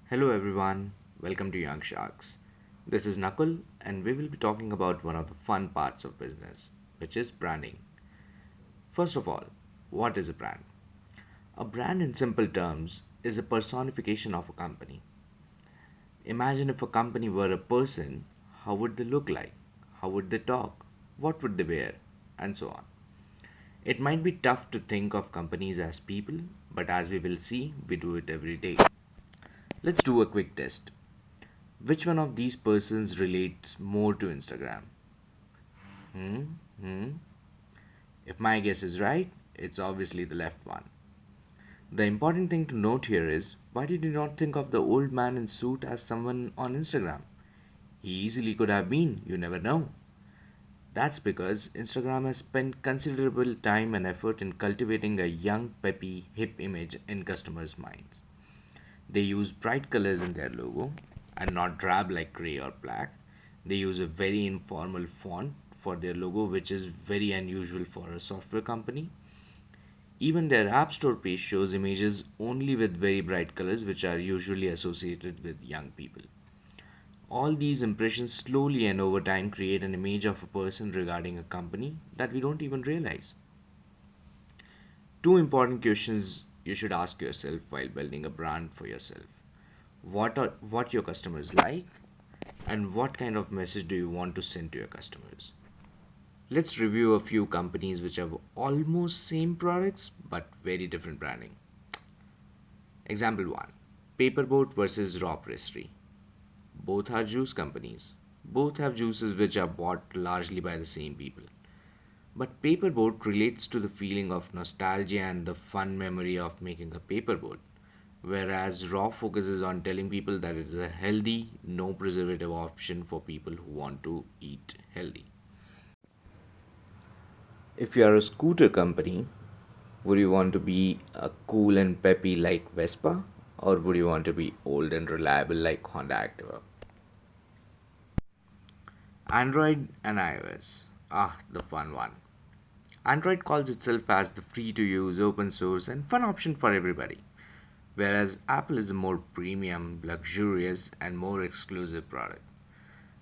Hello everyone, welcome to Young Sharks. This is Nakul and we will be talking about one of the fun parts of business, which is branding. First of all, what is a brand? A brand in simple terms is a personification of a company. Imagine if a company were a person, how would they look like? How would they talk? What would they wear? And so on. It might be tough to think of companies as people, but as we will see, we do it every day. Let's do a quick test. Which one of these persons relates more to Instagram? Hmm? Hmm? If my guess is right, it's obviously the left one. The important thing to note here is why did you not think of the old man in suit as someone on Instagram? He easily could have been, you never know. That's because Instagram has spent considerable time and effort in cultivating a young, peppy, hip image in customers' minds. They use bright colors in their logo and not drab like gray or black. They use a very informal font for their logo, which is very unusual for a software company. Even their App Store page shows images only with very bright colors, which are usually associated with young people. All these impressions slowly and over time create an image of a person regarding a company that we don't even realize. Two important questions you should ask yourself while building a brand for yourself. What your customers like and what kind of message do you want to send to your customers. Let's review a few companies which have almost same products but very different branding. Example 1. Paperboat versus Raw Pressry. Both are juice companies. Both have juices which are bought largely by the same people. But Paperboat relates to the feeling of nostalgia and the fun memory of making a paperboat, whereas Raw focuses on telling people that it is a healthy, no preservative option for people who want to eat healthy. If you are a scooter company, would you want to be a cool and peppy like Vespa, or would you want to be old and reliable like Honda Activa? Android and iOS. Ah, the fun one. Android calls itself as the free to use, open source, and fun option for everybody, whereas Apple is a more premium, luxurious, and more exclusive product.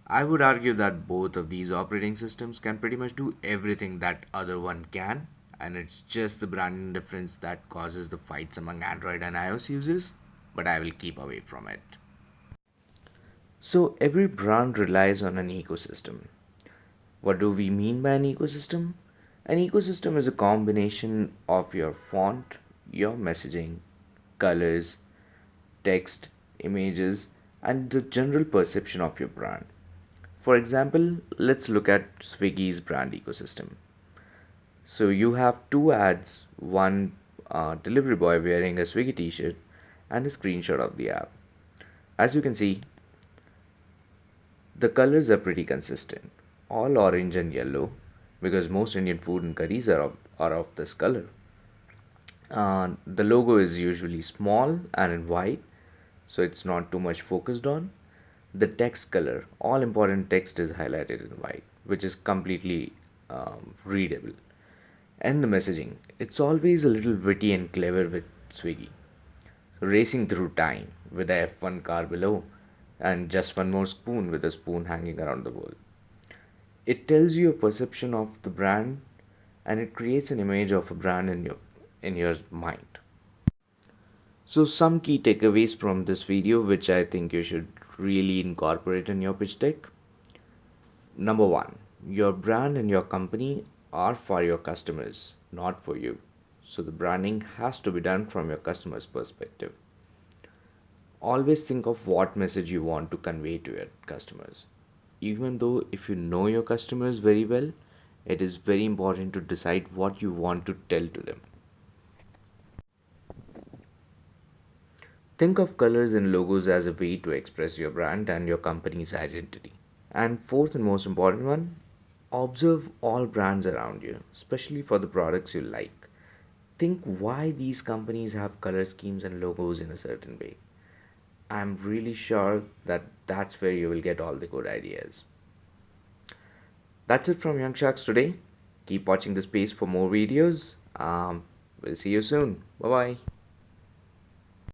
I would argue that both of these operating systems can pretty much do everything that other one can, and it's just the branding difference that causes the fights among Android and iOS users, but I will keep away from it. So every brand relies on an ecosystem. What do we mean by an ecosystem? An ecosystem is a combination of your font, your messaging, colors, text, images, and the general perception of your brand. For example, let's look at Swiggy's brand ecosystem. So you have two ads, one delivery boy wearing a Swiggy t-shirt and a screenshot of the app. As you can see, the colors are pretty consistent, all orange and yellow, because most Indian food and curries are of this color. The logo is usually small and in white, so it's not too much focused on. The text color, all important text is highlighted in white, which is completely readable. And the messaging, it's always a little witty and clever with Swiggy. Racing through time with a F1 car below and just one more spoon with a spoon hanging around the world. It tells you a perception of the brand and it creates an image of a brand in your mind. So some key takeaways from this video which I think you should really incorporate in your pitch deck. Number 1, your brand and your company are for your customers, not for you. So the branding has to be done from your customer's perspective. Always think of what message you want to convey to your customers. Even though if you know your customers very well, it is very important to decide what you want to tell to them. Think of colors and logos as a way to express your brand and your company's identity. And fourth and most important one, observe all brands around you, especially for the products you like. Think why these companies have color schemes and logos in a certain way. I'm really sure that that's where you will get all the good ideas. That's it from Young Sharks today. Keep watching the space for more videos. We'll see you soon. Bye bye.